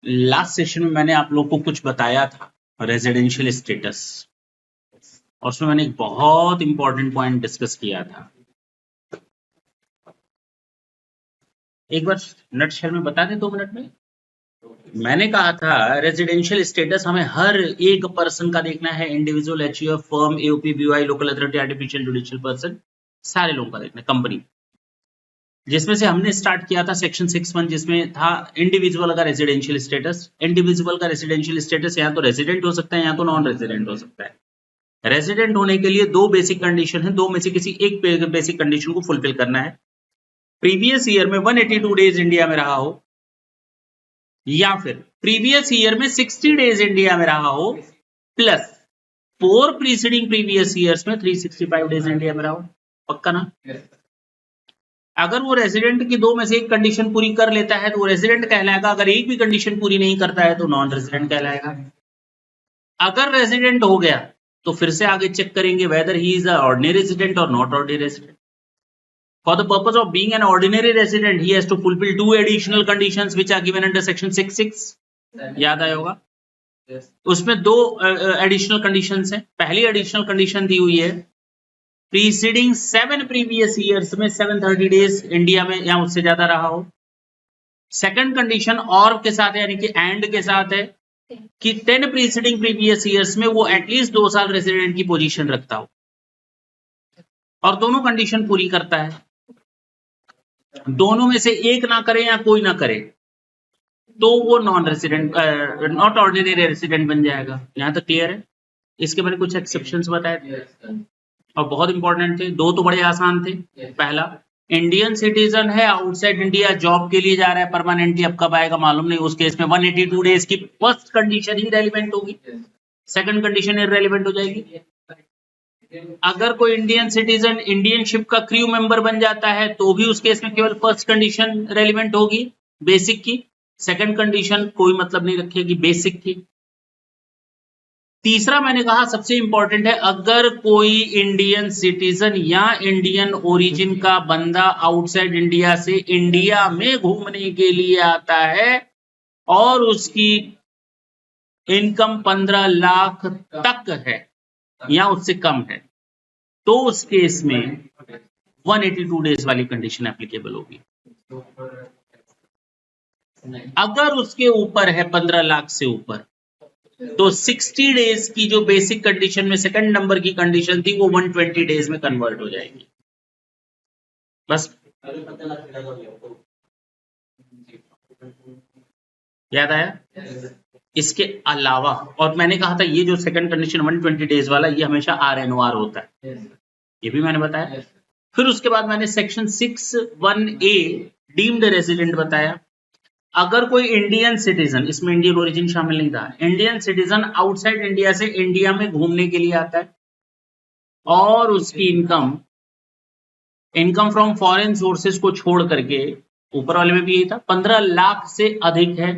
Last session में मैंने आप लोग को कुछ बताया था रेजिडेंशियल स्टेटस, और उसमें मैंने एक बहुत इंपॉर्टेंट पॉइंट डिस्कस किया था। एक बार नटशेल में बता दें 2 मिनट में। मैंने कहा था रेजिडेंशियल स्टेटस हमें हर एक पर्सन का देखना है, individual, HUF, firm, AOP, BOI, local authority, artificial judicial person, सारे लोगों का देखना है, कंपनी। जिसमें से हमने स्टार्ट किया था सेक्शन 6(1) जिसमें था इंडिविजुअल का रेजिडेंशियल स्टेटस। इंडिविजुअल का रेजिडेंशियल स्टेटस या तो रेजिडेंट हो सकता है या तो नॉन रेजिडेंट हो सकता है। रेजिडेंट होने के लिए 2 बेसिक कंडीशन है, 2 में से किसी एक बेसिक कंडीशन को फुलफिल करना है। प्रीवियस ईयर में 182 डेज इंडिया में रहा हो, या फिर प्रीवियस ईयर में 60 डेज इंडिया में रहा हो, प्लस 4 प्रीसीडिंग प्रीवियस ईयर्स में 365 डेज इंडिया में रहा हो। पक्का ना? अगर वो रेजिडेंट की 2 में से एक कंडीशन पूरी कर लेता है तो वो रेजिडेंट कहलाएगा, अगर एक भी कंडीशन पूरी नहीं करता है तो नॉन रेजिडेंट कहलाएगा। अगर रेजिडेंट हो गया तो फिर से आगे चेक करेंगे whether he is a ordinary resident और not ordinary resident. For the purpose of being an ordinary resident, he has to fulfill 2 additional conditions which are given under section 6(6). याद आया होगा? उसमें 2 एडिशनल कंडीशंस हैं। पहली additional condition दी हुई है preceding 7 previous years में 730 डेज इंडिया में या उससे ज्यादा रहा हो। सेकंड कंडीशन और के साथ है, यानी कि एंड के साथ है कि 10 प्रीसीडिंग प्रीवियस ईयर्स में वो एटलीस्ट 2 साल रेजिडेंट की पोजीशन रखता हो, और दोनों कंडीशन पूरी करता है। दोनों में से एक ना करे या कोई ना करे तो वो non resident, not ordinary resident बन जाएगा। यहां तक क्लियर है? इसके मैंने कुछ एक्सेप्शंस बताए थे और बहुत इंपॉर्टेंट थे। 2 तो बड़े आसान थे। पहला, इंडियन सिटीजन है, आउटसाइड इंडिया जॉब के लिए जा रहा है परमानेंटली, अब कब आएगा मालूम नहीं, उस केस में 182 डेज की फर्स्ट कंडीशन ही रेलिवेंट होगी, सेकंड कंडीशन इररेलेवेंट हो जाएगी। अगर कोई इंडियन सिटीजन इंडियन शिप का क्रू मेंबर बन जाता है तो भी उस केस में केवल फर्स्ट कंडीशन रेलिवेंट होगी बेसिक की, सेकंड कंडीशन कोई मतलब नहीं रखेगी बेसिक की। तीसरा मैंने कहा सबसे इंपॉर्टेंट है, अगर कोई इंडियन सिटीजन या इंडियन ओरिजिन का बंदा आउटसाइड इंडिया से इंडिया में घूमने के लिए आता है और उसकी इनकम 15 लाख तक है या उससे कम है, तो उस केस में 182 डेज वाली कंडीशन एप्लीकेबल होगी। अगर उसके ऊपर है 15 लाख से ऊपर तो 60 डेज की जो बेसिक कंडीशन में सेकंड नंबर की कंडीशन थी वो 120 डेज में कन्वर्ट हो जाएगी। बस याद आया? इसके अलावा, और मैंने कहा था ये जो सेकंड कंडीशन 120 डेज वाला ये हमेशा RNOR होता है, ये भी मैंने बताया। फिर उसके बाद मैंने सेक्शन 6(1)A डीम्ड रेजिडेंट बताया। अगर कोई इंडियन सिटीजन, इसमें इंडियन ओरिजिन शामिल नहीं था, इंडियन सिटीजन आउटसाइड इंडिया से इंडिया में घूमने के लिए आता है और उसकी इनकम फ्रॉम फॉरेन सोर्सेज को छोड़ करके, ऊपर वाले में भी यही था, 15 लाख से अधिक है,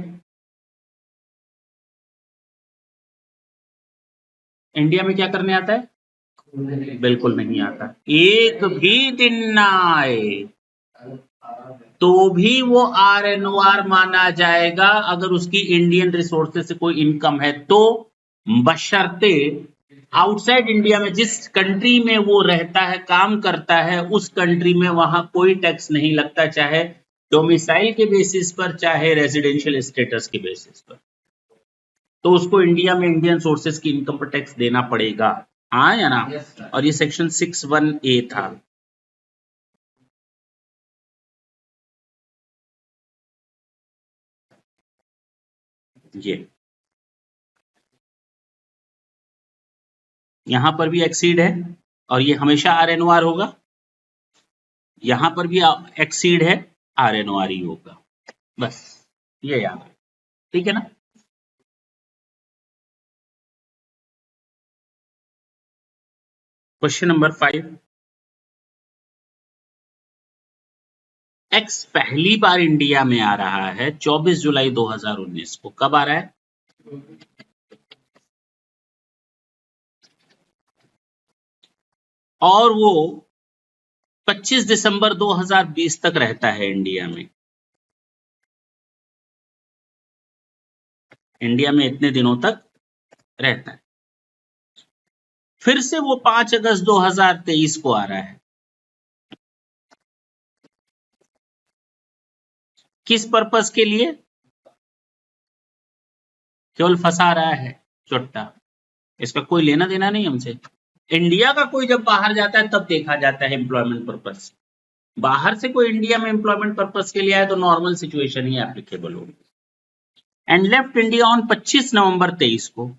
इंडिया में क्या करने आता है? बिल्कुल नहीं आता। एक भी दिन ना आए तो भी वो RNOR माना जाएगा अगर उसकी इंडियन रिसोर्सेज से कोई इनकम है तो, बशर्ते आउटसाइड इंडिया में जिस कंट्री में वो रहता है, काम करता है, उस कंट्री में वहां कोई टैक्स नहीं लगता, चाहे डोमिसाइल के बेसिस पर चाहे रेजिडेंशियल स्टेटस के बेसिस पर, तो उसको इंडिया में इंडियन सोर्सेज की इनकम पर टैक्स देना पड़ेगा। हाँ या ना? और ये सेक्शन 6(1)A था। ये यहां पर भी एक्सीड है और ये हमेशा RNOR होगा, यहां पर भी एक्सीड है, RNOR ही होगा। बस ये याद है, ठीक है ना? क्वेश्चन नंबर 5, एक्स पहली बार इंडिया में आ रहा है 24 जुलाई 2019 को। कब आ रहा है? और वो 25 दिसंबर 2020 तक रहता है इंडिया में। इंडिया में इतने दिनों तक रहता है। फिर से वो 5 अगस्त 2023 को आ रहा है। किस पर्पस के लिए? केवल फंसा रहा है चोट्टा, इसका कोई लेना देना नहीं हमसे। इंडिया का कोई जब बाहर जाता है तब देखा जाता है एम्प्लॉयमेंट पर्पस। बाहर से कोई इंडिया में एम्प्लॉयमेंट पर्पस के लिए आए तो नॉर्मल सिचुएशन ही एप्लीकेबल होगी। एंड लेफ्ट इंडिया ऑन 25 नवंबर 23 को।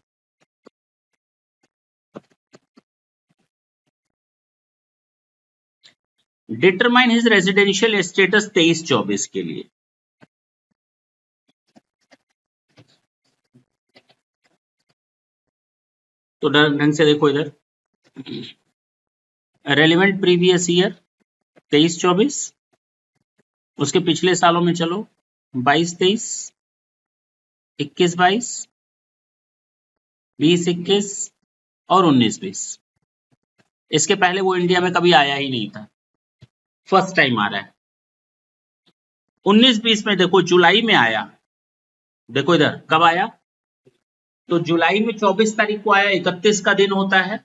डिटरमाइन हिज रेजिडेंशियल स्टेटस 23-24 के लिए। तो ढंग से देखो इधर, रेलिवेंट प्रीवियस ईयर 23-24, उसके पिछले सालों में चलो 22-23, 21-22, 20-21 और 19-20। इसके पहले वो इंडिया में कभी आया ही नहीं था, फर्स्ट टाइम आ रहा है। 19-20 में देखो जुलाई में आया, देखो इधर कब आया, तो जुलाई में 24 तारीख को आया, 31 का दिन होता है,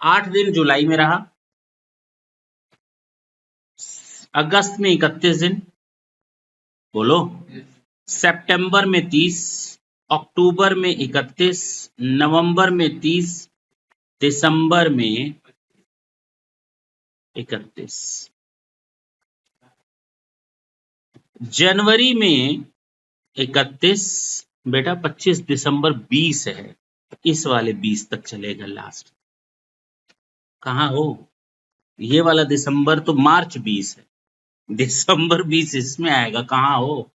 8 दिन जुलाई में रहा, अगस्त में 31 दिन, बोलो, सितंबर में 30, अक्टूबर में 31, नवंबर में 30, दिसंबर में 31, जनवरी में 31, बेटा 25 दिसंबर 20 है, इस वाले 20 तक चलेगा लास्ट। कहाँ हो? ये वाला दिसंबर तो मार्च 20 है, दिसंबर 20 इसमें आएगा, कहाँ हो?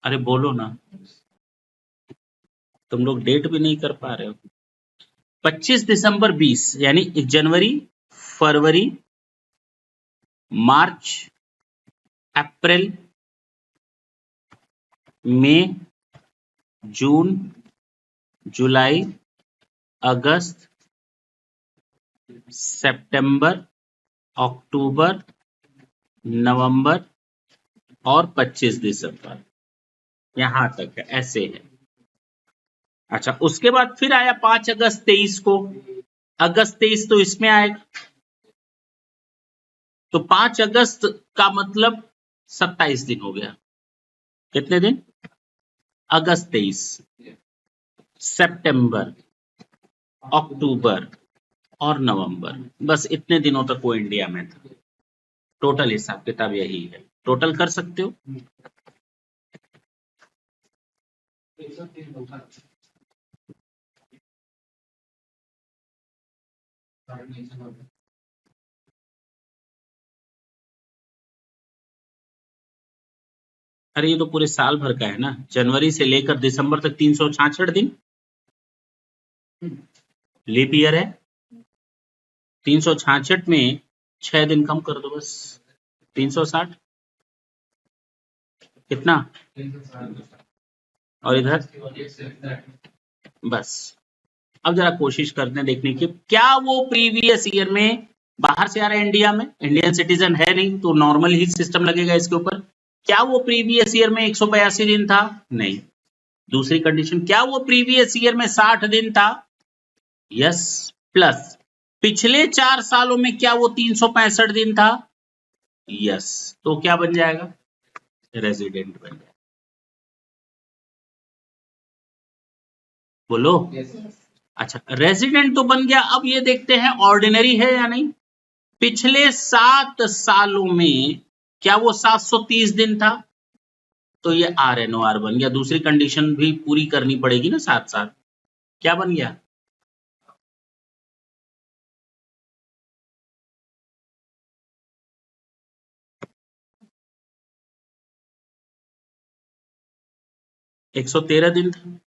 अरे बोलो ना, तुम लोग डेट भी नहीं कर पा रहे हो। 25 दिसंबर 20 यानी जनवरी, फरवरी, मार्च, अप्रैल, मई, जून, जुलाई, अगस्त, सितंबर, अक्टूबर, नवंबर और 25 दिसंबर, यहां तक है, ऐसे है। अच्छा, उसके बाद फिर आया 5 अगस्त 23 को, अगस्त 23 तो इसमें आएगा, तो 5 अगस्त का मतलब 27 दिन हो गया। कितने दिन? अगस्त 23, सितंबर, अक्टूबर और नवंबर, बस इतने दिनों तक वो इंडिया में था। टोटल हिसाब किताब यही है, टोटल कर सकते हो। अरे ये तो पूरे साल भर का है ना, जनवरी से लेकर दिसंबर तक 366 दिन, लीप ईयर है। 366 में 6 दिन कम कर दो बस, 360, कितना? और इधर बस। अब जरा कोशिश करते हैं देखने की, क्या वो प्रीवियस ईयर में बाहर से आ रहा है इंडिया में, इंडियन सिटीजन है नहीं तो नॉर्मल ही सिस्टम लगेगा इसके ऊपर। क्या वो प्रीवियस ईयर में 182 दिन था? नहीं। दूसरी कंडीशन, क्या वो प्रीवियस ईयर में 60 दिन था? यस। प्लस पिछले 4 सालों में क्या वो 365 दिन था? यस। तो क्या बन जाएगा? रेजिडेंट बन जाएगा। बोलो। अच्छा, रेजिडेंट तो बन गया, अब ये देखते हैं ऑर्डिनरी है या नहीं। पिछले 7 सालों में क्या वो 730 दिन था? तो ये RNOR बन गया। दूसरी कंडीशन भी पूरी करनी पड़ेगी ना साथ साथ। क्या बन गया? एक 113 दिन था।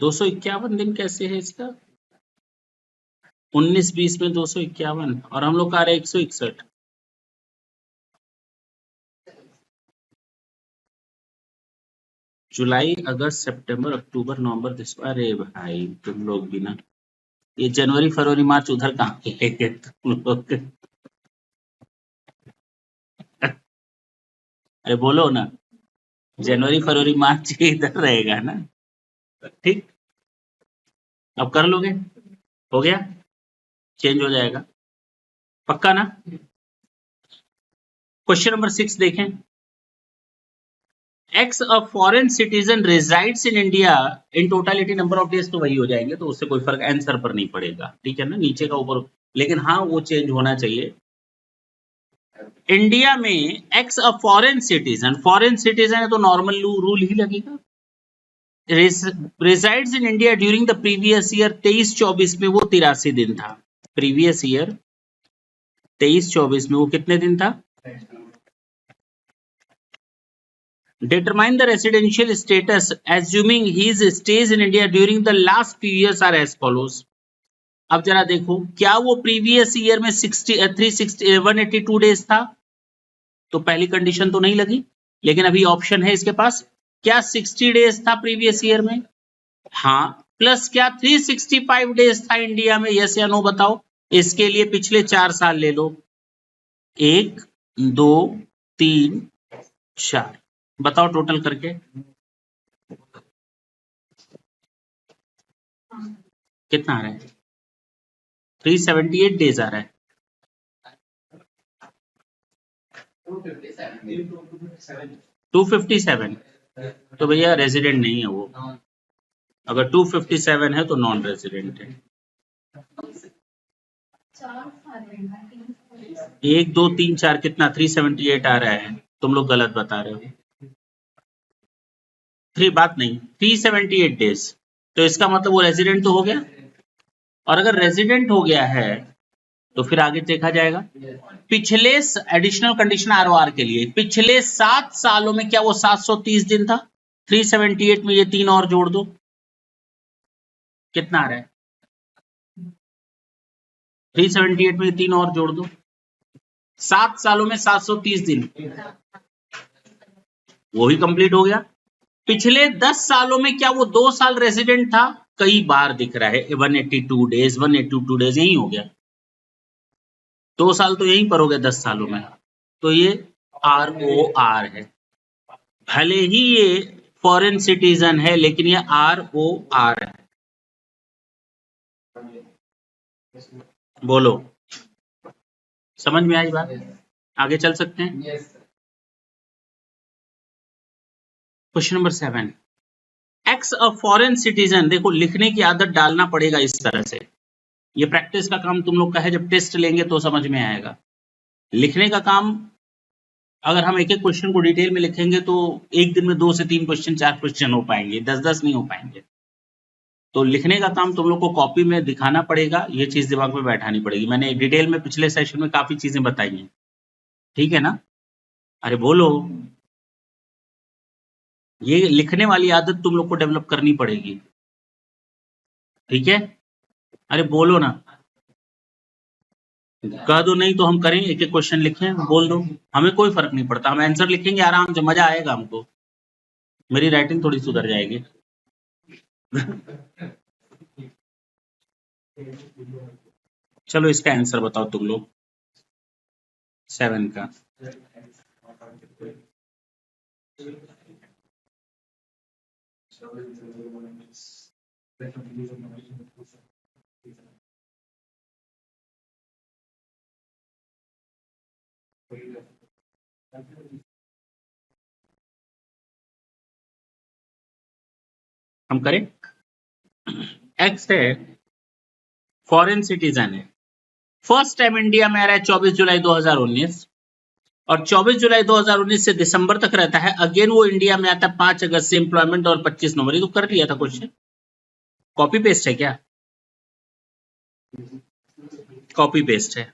251 दिन कैसे है इसका? 19-20 में 251 और हम लोग का आ रहा है 161। जुलाई, अगस्त, सितंबर, अक्टूबर, नवंबर, दिसंबर। अरे भाई तुम लोग भी ना, ये जनवरी, फरवरी, मार्च उधर कहाँ के तुम लोग? अरे बोलो ना, जनवरी फरवरी मार्च ये इधर रहेगा ना। ठीक, अब कर लोगे, हो गया, चेंज हो जाएगा, पक्का ना। क्वेश्चन नंबर 6 देखें। X a foreign citizen resides in India in totality number of days, तो वही हो जाएंगे, तो उससे कोई फर्क आंसर पर नहीं पड़ेगा, ठीक है ना, नीचे का ऊपर, लेकिन हाँ वो चेंज होना चाहिए। इंडिया में एक्स अ फॉरेन सिटीजन है तो नॉर्मल रूल ही लगेगा। Resides in India during the previous year 23-24 में वो 83 दिन था। प्रीवियस ईयर 23-24 में वो कितने दिन था? Determine the residential status assuming his stays in India during the last few years are as follows. अब जरा देखो, क्या वो प्रीवियस ईयर में 182 डेज था? तो पहली कंडीशन तो नहीं लगी, लेकिन अभी ऑप्शन है इसके पास, क्या 60 डेज था प्रीवियस ईयर में? हाँ, प्लस क्या 365 डेज था इंडिया में? यस या नो बताओ। इसके लिए पिछले 4 साल ले लो, 1 2 3 4, बताओ टोटल करके कितना आ रहा है? 378 डेज आ रहा है। 257, तो भैया रेजिडेंट नहीं है वो। अगर 257 है तो नॉन रेजिडेंट है। 1 2 3 4 कितना? 378 आ रहा है, तुम लोग गलत बता रहे हो। 3 बात नहीं, 378 डेज, तो इसका मतलब वो रेजिडेंट तो हो गया, और अगर रेजिडेंट हो गया है तो फिर आगे देखा जाएगा। पिछले एडिशनल कंडीशन आरओआर के लिए, पिछले 7 सालों में क्या वो 730 दिन था? 378 में ये 3 और जोड़ दो, कितना आ रहा है? 378 में 3 और जोड़ दो, 7 सालों में 730 दिन, वो ही कंप्लीट हो गया। पिछले 10 सालों में क्या वो 2 साल रेजिडेंट था? कई बार दिख रहा है 182 डेज, 182 डेज, यही हो गया, 2 साल तो यहीं पर हो गए 10 सालों में, तो ये ROR है। भले ही ये फॉरेन सिटीजन है लेकिन ये ROR है। बोलो, समझ में आई बात? आगे चल सकते हैं। Question number 7, x a foreign citizen, देखो लिखने की आदत डालना पड़ेगा इस तरह से, ये प्रैक्टिस का काम तुम लोग का है, जब टेस्ट लेंगे तो समझ में आएगा। लिखने का काम, अगर हम एक एक क्वेश्चन को डिटेल में लिखेंगे तो एक दिन में 2 से 3 क्वेश्चन 4 क्वेश्चन हो पाएंगे, 10-10 नहीं हो पाएंगे। तो लिखने का काम तुम लोग को कॉपी में दिखाना पड़ेगा, ये चीज दिमाग में बैठानी पड़ेगी। मैंने डिटेल में पिछले सेशन में काफी चीजें बताई हैं, ठीक है ना। अरे बोलो, ये लिखने वाली आदत तुम लोग को डेवलप करनी पड़ेगी, ठीक है। अरे बोलो ना, कह दो नहीं तो हम करें, एक एक क्वेश्चन लिखें, बोल दो, हमें कोई फर्क नहीं पड़ता, हम आंसर लिखेंगे आराम से, मजा आएगा हमको, मेरी राइटिंग थोड़ी सुधर जाएगी। चलो इसका आंसर बताओ तुम लोग, 7 का। हम करें, एक्स है, फॉरेन सिटीजन है, फर्स्ट टाइम इंडिया में आ रहा है 24 जुलाई 2019, और 24 जुलाई 2019 से दिसंबर तक रहता है, अगेन वो इंडिया में आता है 5 अगस्त से एम्प्लॉयमेंट, और 25 नवंबर, तो कर लिया था क्वेश्चन, कॉपी पेस्ट है क्या? कॉपी पेस्ट है,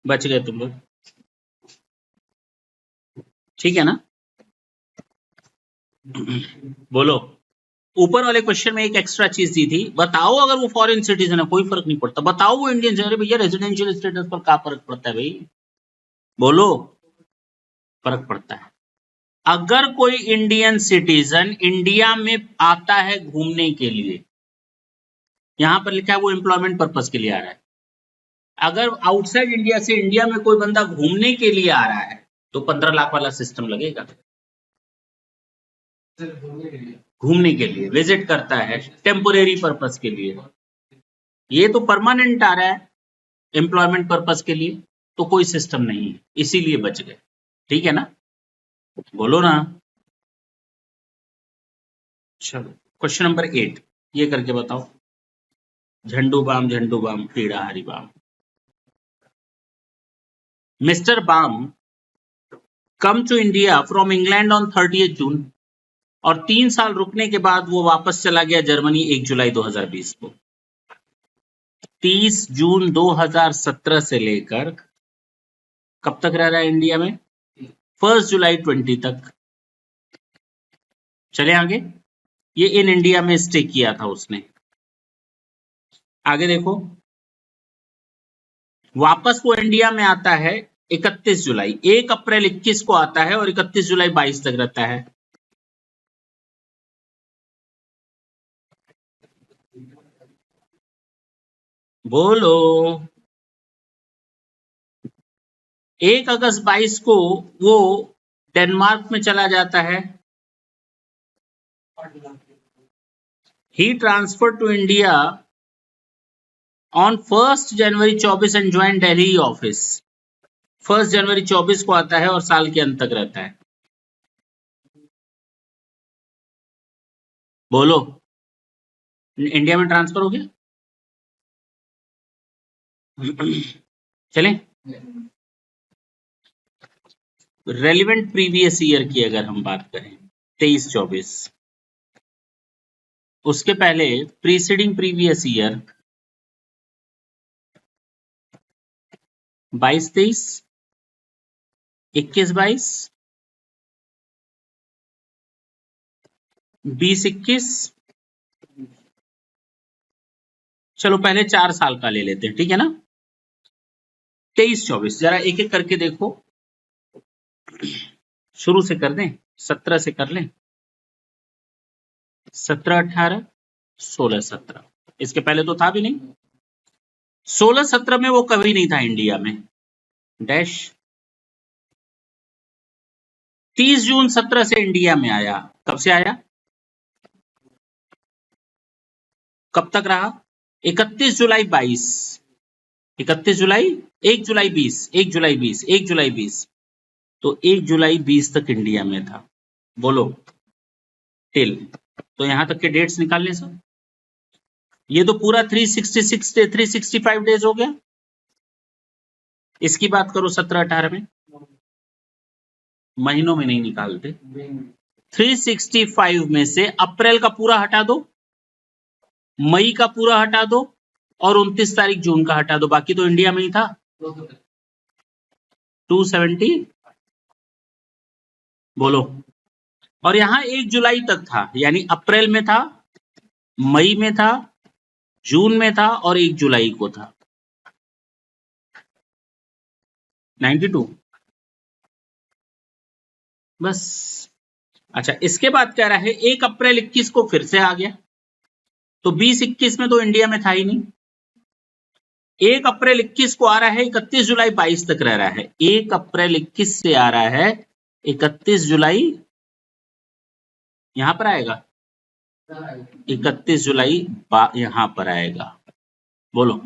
बच गए तुम लोग, ठीक है ना। बोलो, ऊपर वाले क्वेश्चन में एक एक्स्ट्रा चीज दी थी, बताओ अगर वो फॉरेन सिटीजन है कोई फर्क नहीं पड़ता, बताओ वो इंडियन है, भैया रेजिडेंशियल स्टेटस पर क्या फर्क पड़ता है भाई? बोलो, फर्क पड़ता है। अगर कोई इंडियन सिटीजन इंडिया में आता है घूमने के लिए, यहां पर लिखा है वो एम्प्लॉयमेंट पर्पस के लिए आ रहा है, अगर आउटसाइड इंडिया से इंडिया में कोई बंदा घूमने के लिए आ रहा है तो 15 लाख वाला सिस्टम लगेगा। घूमने के लिए विजिट करता है, टेम्पोरेरी पर्पस के लिए। ये तो परमानेंट आ रहा है एम्प्लॉयमेंट पर्पस के लिए, तो कोई सिस्टम नहीं है, इसीलिए बच गए। ठीक है ना, बोलो ना। चलो क्वेश्चन नंबर 8 ये करके बताओ। झंडू बाम पीड़ा हरि balm. Mister Balm come to India from England on 30 June, और 3 साल रुकने के बाद वो वापस चला गया जर्मनी 1 जुलाई 2020 को। 30 जून 2017 से लेकर कब तक रह रहा है इंडिया में? 1 जुलाई 20 तक। चले आगे, ये इन इंडिया में स्टे किया था उसने। आगे देखो, वापस वो इंडिया में आता है 31 जुलाई, 1 अप्रैल 21 को आता है और 31 जुलाई 22 तक रहता है। बोलो। 1 अगस्त 22 को वो डेनमार्क में चला जाता है। He transfer to India on 1 January 24 and join Delhi office. 1 जनवरी 24 को आता है और साल के अंत तक रहता है। बोलो, इंडिया में ट्रांसफर हो गया। चलें, रेलिवेंट प्रीवियस ईयर की अगर हम बात करें 23-24, उसके पहले प्रीसीडिंग प्रीवियस ईयर 22-23, 21-22, 20-21। चलो पहले 4 साल का ले लेते हैं, ठीक है ना। 23-24 जरा एक एक करके देखो, शुरू से कर दें, 17 से कर लें। 17-18, 16-17, इसके पहले तो था भी नहीं। 16-17 में वो कभी नहीं था इंडिया में, डैश। 30 जून 17 से इंडिया में आया। कब से आया, कब तक रहा? 31 जुलाई 22, 31 जुलाई, 1 जुलाई 20, 1 जुलाई 20, 1 जुलाई 20, तो 1 जुलाई 20 तक इंडिया में था। बोलो, टिल, तो यहां तक के डेट्स निकालने सर। ये तो पूरा 366 डे, 365 डेज हो गया। इसकी बात करो 17-18 में, महीनों में नहीं निकालते। 365 में से अप्रैल का पूरा हटा दो, मई का पूरा हटा दो और 29 तारीख जून का हटा दो, बाकी तो इंडिया में ही था। 270, बोलो। और यहां 1 जुलाई तक था, यानी अप्रैल में था, मई में था, जून में था और 1 जुलाई को था। 92 बस। अच्छा, इसके बाद कह रहा है 1 अप्रैल 21 को फिर से आ गया, तो 20-21 में तो इंडिया में था ही नहीं। 1 अप्रैल 21 को आ रहा है, 31 जुलाई 22 तक रह रहा है। 1 अप्रैल 21 से आ रहा है 31 जुलाई, यहां पर आएगा 31 जुलाई यहां पर आएगा। बोलो,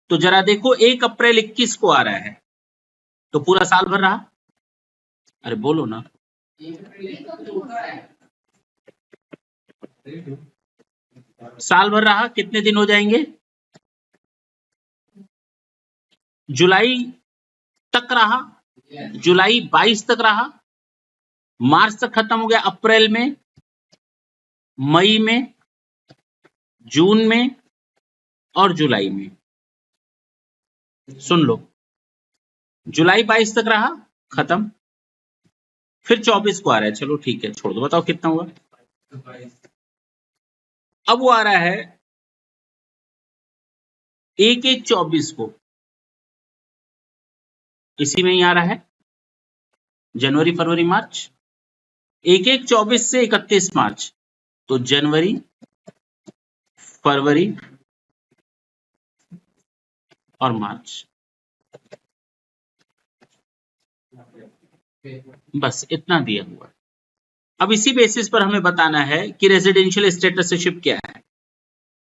तो जरा देखो 1 अप्रैल 21 को आ रहा है, तो पूरा साल भर रहा। अरे बोलो ना, साल भर रहा, कितने दिन हो जाएंगे? जुलाई तक रहा, जुलाई 22 तक रहा, मार्च तक खत्म हो गया, अप्रैल में, मई में, जून में और जुलाई में। सुन लो, जुलाई 22 तक रहा, खत्म, फिर 24 को आ रहा है। चलो ठीक है, छोड़ दो, बताओ कितना हुआ। अब वो आ रहा है 1-1-24 को, इसी में ही आ रहा है, जनवरी फरवरी मार्च। 1-1-24 से 31 मार्च, तो जनवरी फरवरी और मार्च। बस इतना दिया हुआ है। अब इसी बेसिस पर हमें बताना है कि रेजिडेंशियल स्टेटसशिप क्या है।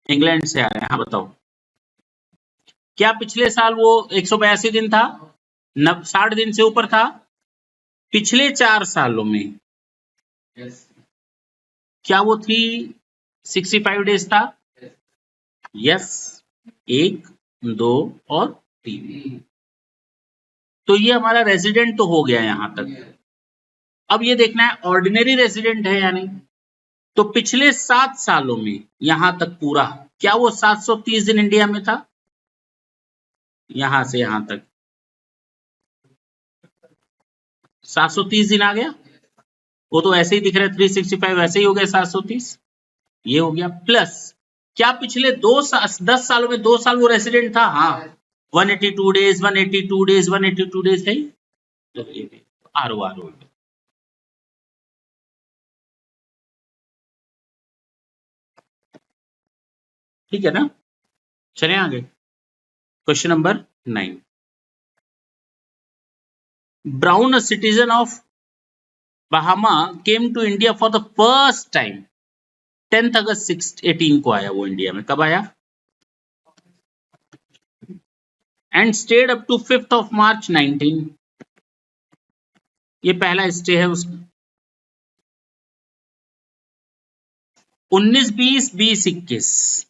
इंग्लैंड से आ रहे हैं, हाँ बताओ। क्या पिछले साल वो 182 दिन था? 60 दिन से ऊपर था? पिछले 4 सालों में क्या वो 365 डेज था? यस, 1, 2 और 3। तो ये हमारा रेजिडेंट तो हो गया यहां तक। अब ये देखना है ऑर्डिनरी रेजिडेंट है या नहीं। तो पिछले 7 सालों में यहां तक पूरा क्या वो 730 दिन इंडिया में था? यहां से यहां तक 730 दिन आ गया। वो तो ऐसे ही दिख रहा है 365, वैसे ही हो गया 730। ये हो गया प्लस क्या पिछले 10 सालों में 2 साल वो रेसिडेंट था? हाँ, 182 डेज 182 डेज 182 डेज है। तो ये आर ओ ठीक है ना। चले आगे question number 9। Brown, a citizen of Bahama, came to India for the first time 10 अगस्त 18 को आया वो इंडिया में। कब आया? And stayed up to 5th of March 19। ये पहला स्टे है उसका। 19 20 20 21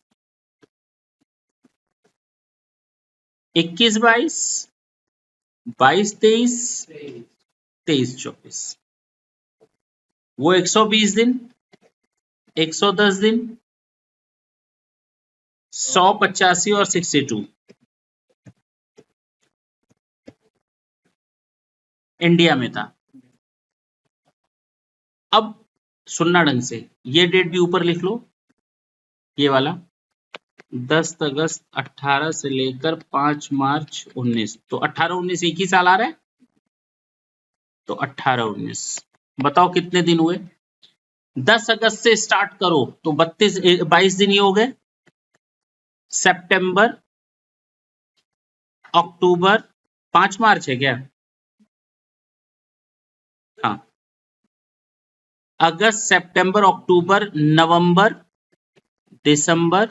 21 22 22 23 23 24 वो 120 दिन 110 दिन 185 और 62 इंडिया में था। अब सुनना ढंग से, ये डेट भी ऊपर लिख लो, ये वाला 10 अगस्त 18 से लेकर 5 मार्च 19। तो 18 19 एक ही साल आ रहा है। तो 18 19 बताओ कितने दिन हुए? 10 अगस्त से स्टार्ट करो तो 22 दिन ही हो गए। सितंबर, अक्टूबर, 5 मार्च है क्या? हाँ, अगस्त, सितंबर, अक्टूबर, नवंबर, दिसंबर,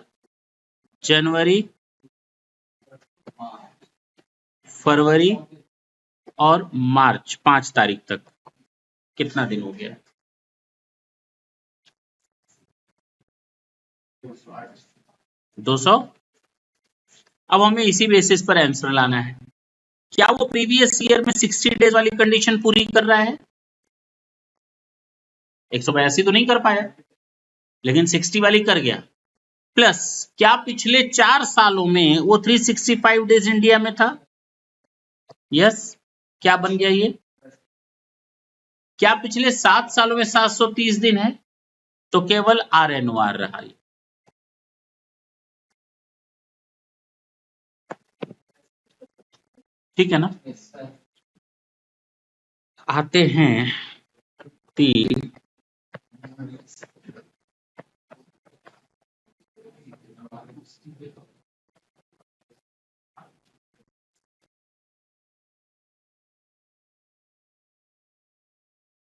जनवरी, फरवरी और मार्च 5 तारीख तक कितना दिन हो गया? 200। अब हमें इसी बेसिस पर आंसर लाना है। क्या वो प्रीवियस ईयर में 60 डेज वाली कंडीशन पूरी कर रहा है? 182 तो नहीं कर पाया, लेकिन 60 वाली कर गया। प्लस क्या पिछले 4 सालों में वो 365 डेज इंडिया में था? यस। क्या बन गया ये? क्या पिछले 7 सालों में 730 दिन है? तो केवल RNOR रहा। ठीक है ना। आते हैं 3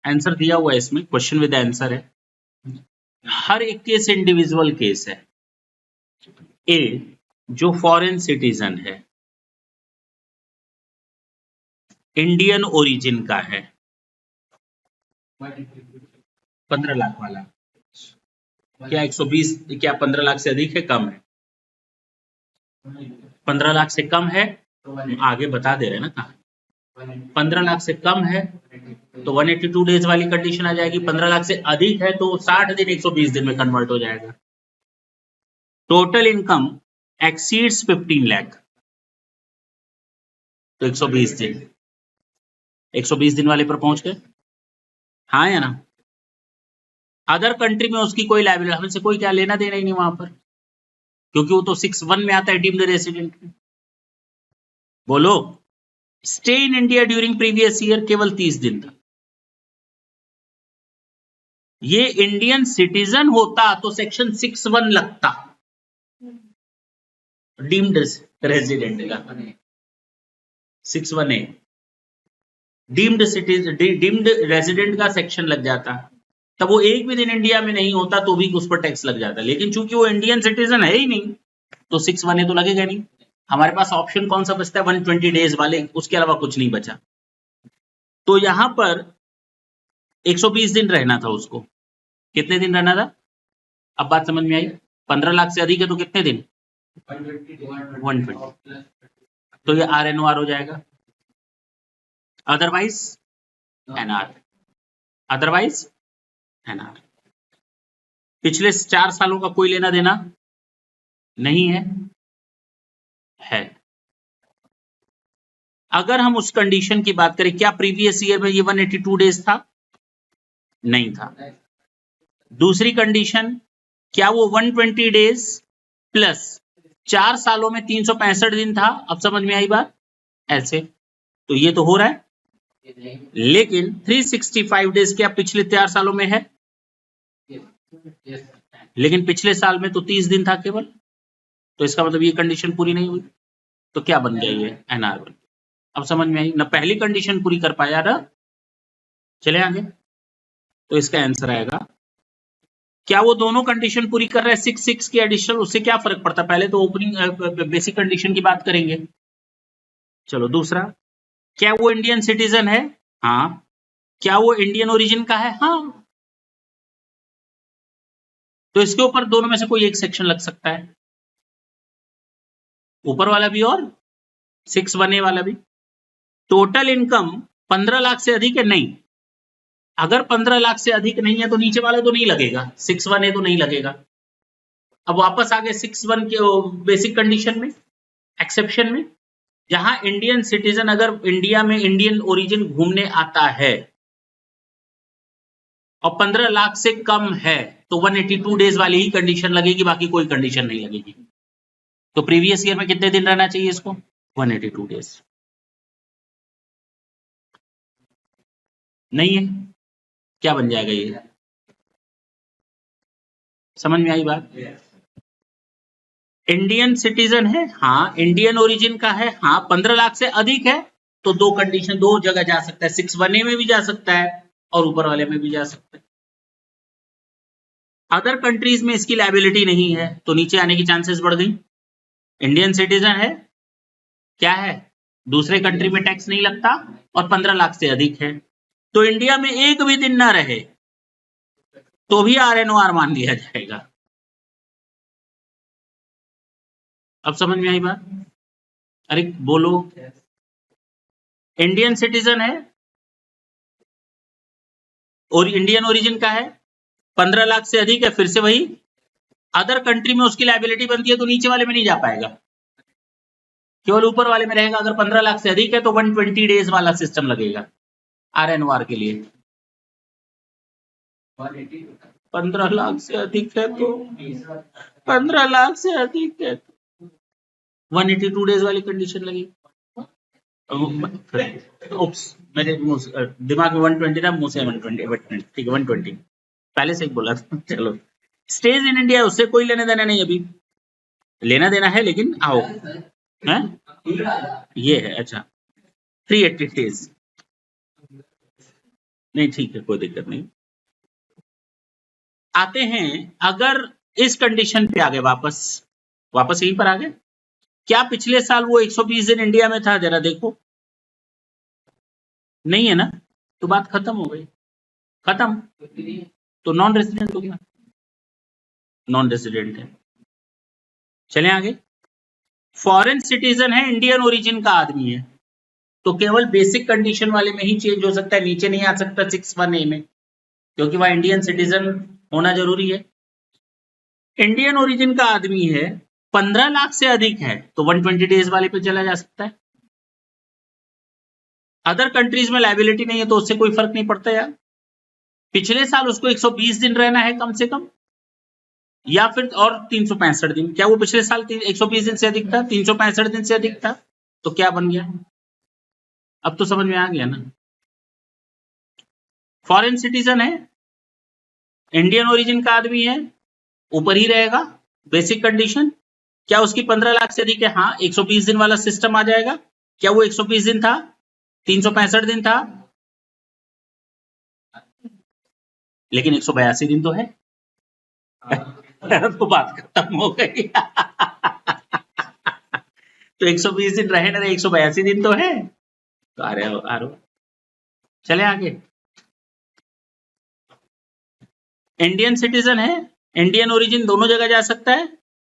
आंसर दिया हुआ है इसमें, क्वेश्चन विद आंसर है। हर एक केस इंडिविजुअल केस है। ए जो फॉरेन सिटीजन है, इंडियन ओरिजिन का है, 15 लाख वाला, क्या 120 क्या 15 लाख से अधिक है, कम है? 15 लाख से कम है, आगे बता दे रहे हैं ना कहा। 15 लाख से कम है तो 182 डेज वाली कंडीशन आ जाएगी। 15 लाख से अधिक है तो 60 दिन 120 दिन में कन्वर्ट हो जाएगा। टोटल इनकम एक्सीड्स 15 लाख तो 120 दिन, 120 दिन वाले पर पहुंच गए। हाँ या ना। अदर कंट्री में उसकी कोई लायबिलिटी, हमसे कोई क्या लेना देना ही नहीं वहां पर, क्योंकि वो तो 6(1) में आता है डीम्ड रेसिडेंट में। बोलो, stay in India during previous year केवल 30 दिन था। ये इंडियन सिटीजन होता तो सेक्शन 6(1) लगता डीम्ड रेजिडेंट का, 6(1)(a). डीम्ड रेजिडेंट का सेक्शन लग जाता, तब वो एक भी दिन इंडिया में नहीं होता तो भी उस पर टैक्स लग जाता। लेकिन चूंकि वो इंडियन सिटीजन है ही नहीं तो 6(1)(a) तो लगेगा नहीं। हमारे पास ऑप्शन कौन सा बचता है? 120 डेज वाले, उसके अलावा कुछ नहीं बचा। तो यहां पर 120 दिन रहना था उसको। कितने दिन रहना था? अब बात समझ में आई? 15 लाख से अधिक है तो कितने दिन? 120। तो ये RNOR हो जाएगा, अदरवाइज NR, अदरवाइज NR। पिछले 4 सालों का कोई लेना देना नहीं है। अगर हम उस कंडीशन की बात करें, क्या प्रीवियस ईयर में ये 182 डेज था? नहीं था। दूसरी कंडीशन, क्या वो 120 डेज प्लस 4 सालों में 365 दिन था? अब समझ में आई बात? ऐसे तो ये तो हो रहा है, लेकिन 365 डेज क्या पिछले 4 सालों में है? लेकिन पिछले साल में तो 30 दिन था केवल, तो इसका मतलब ये कंडीशन पूरी नहीं हुई। तो क्या बन गया? ये NR बन। अब समझ में आई ना? पहली कंडीशन पूरी कर पाया ना। चले आगे, तो इसका आंसर आएगा, क्या वो दोनों कंडीशन पूरी कर रहे हैं 6 की एडिशन? उससे क्या फर्क पड़ता है? पहले तो ओपनिंग बेसिक कंडीशन की बात करेंगे। चलो दूसरा, क्या वो इंडियन सिटीजन है? हाँ। क्या वो इंडियन ओरिजिन का है? हाँ। तो इसके ऊपर दोनों में से कोई एक सेक्शन लग सकता है, ऊपर वाला भी और 6(1)(a) वाला भी। टोटल इनकम 15 लाख से अधिक है? नहीं। अगर 15 लाख से अधिक नहीं है तो नीचे वाला तो नहीं लगेगा, 6(1)(a) तो नहीं लगेगा। अब वापस आ गए 6(1) के बेसिक कंडीशन में, एक्सेप्शन में, जहां इंडियन सिटीजन अगर इंडिया में इंडियन ओरिजिन घूमने आता है और 15 लाख से कम है तो 182 डेज वाली ही कंडीशन लगेगी, बाकी कोई कंडीशन नहीं लगेगी। तो प्रीवियस ईयर में कितने दिन रहना चाहिए इसको? 182 डेज। नहीं है, क्या बन जाएगा ये? समझ में आई बात? इंडियन सिटीजन है, हाँ। इंडियन ओरिजिन का है, हाँ। 15 लाख से अधिक है तो दो कंडीशन, दो जगह जा सकता है, 6(1)(a) में भी जा सकता है और ऊपर वाले में भी जा सकता है। अदर कंट्रीज में इसकी लायबिलिटी नहीं है तो नीचे आने की चांसेस बढ़ गई। इंडियन सिटीजन है, क्या है? दूसरे कंट्री में टैक्स नहीं लगता और 15 लाख से अधिक है, तो इंडिया में एक भी दिन ना रहे तो भी RNOR मान लिया जाएगा। अब समझ में आई बात? अरे बोलो, इंडियन सिटीजन है और इंडियन ओरिजिन का है, 15 लाख से अधिक है, फिर से वही, अदर कंट्री में उसकी लायबिलिटी बनती है तो नीचे वाले में नहीं जा पाएगा, केवल ऊपर वाले में रहेगा। अगर 15 लाख से अधिक है तो 120 डेज वाला सिस्टम लगेगा RNOR के लिए। 15 लाख से अधिक है तो 15 लाख से अधिक है तो 182 डेज वाली कंडीशन लगेगी। मेरे दिमाग में 120 था, मुंह से 120, ठीक है 120 पहले से ही बोला था। चलो, स्टेज इन इंडिया, उससे कोई लेना देना नहीं, अभी लेना देना है लेकिन आओ है ये है। अच्छा 380 डेज नहीं, ठीक है कोई दिक्कत नहीं। आते हैं, अगर इस कंडीशन पे आ गए, वापस यहीं पर आ गए, क्या पिछले साल वो 120 दिन इंडिया में था? जरा देखो, नहीं है ना, तो बात खत्म हो गई, खत्म। तो नॉन रेजिडेंट हो गया, नॉन रेजिडेंट है। चले आगे, फॉरेन सिटीजन है, इंडियन ओरिजिन का आदमी है, तो केवल बेसिक कंडीशन वाले में ही चेंज हो सकता है, नीचे नहीं आ सकता 6(1)(a) में, क्योंकि वह इंडियन सिटीजन होना जरूरी है। इंडियन ओरिजिन का आदमी है, 15 लाख से अधिक है तो 120 डेज वाले पे चला जा सकता है। अदर कंट्रीज में लायबिलिटी नहीं है तो उससे कोई फर्क नहीं पड़ता यार। पिछले साल उसको 120 दिन रहना है कम से कम, या फिर और 365 दिन। क्या वो पिछले साल 120 दिन से अधिक था? 365 दिन से अधिक था, तो क्या बन गया? अब तो समझ में आ गया ना। फॉरेन सिटीजन है, इंडियन ओरिजिन का आदमी है, ऊपर ही रहेगा बेसिक कंडीशन। क्या उसकी 15 लाख से अधिक है? हाँ, 120 दिन वाला सिस्टम आ जाएगा। क्या वो 120 दिन था? 365 दिन था, लेकिन 182 दिन तो है। तो बात खत्म हो गई। तो 120 दिन रहे ना रहे, 182 दिन तो है। तो आ रहे चले आगे। इंडियन सिटीजन है, इंडियन ओरिजिन, दोनों जगह जा सकता है।